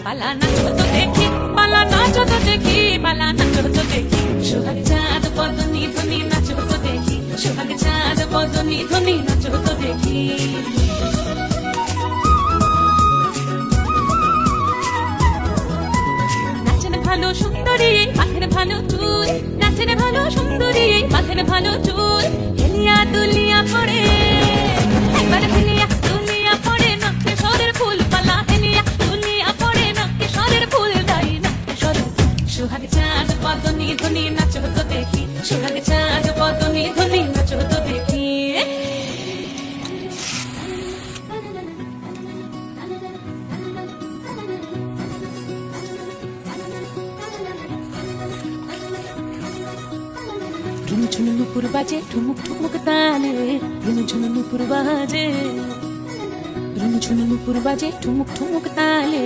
পালা নাচো তো দেখি, পালা নাচো তো দেখি, পালা নাচো তো দেখি। সোহাগ চাঁদ বদনি ধ্বনি নাচো তো দেখি, সোহাগ চাঁদ বদনি ধ্বনি নাচো তো দেখি। নাচেন ভালো সুন্দরী মাথের ভালো চুল, নাচেন ভালো সুন্দরী মাথের ভালো চুল। হেলিয়া দুলিয়া পড়ে একবার, হেলিয়া দুলিয়া পড়ে নক্কেশ্বরের ফুল পালা। হেলিয়া দুলিয়া পড়ে নক্কেশ্বরের ফুল দাই নক্কেশ্বর। সোহাগ চাঁদ বদনি ধ্বনি নাচো তো দেখি, সোহাগ চাঁদ বদনি ধ্বনি নাচো তো দেখি। ঝুনঝুন নুপুর বাজে ঠুমুক ঠুমুক তালে, ঝুনঝুন নুপুর বাজে, ঝুনঝুন নুপুর বাজে ঠুমুক ঠুমুক তালে।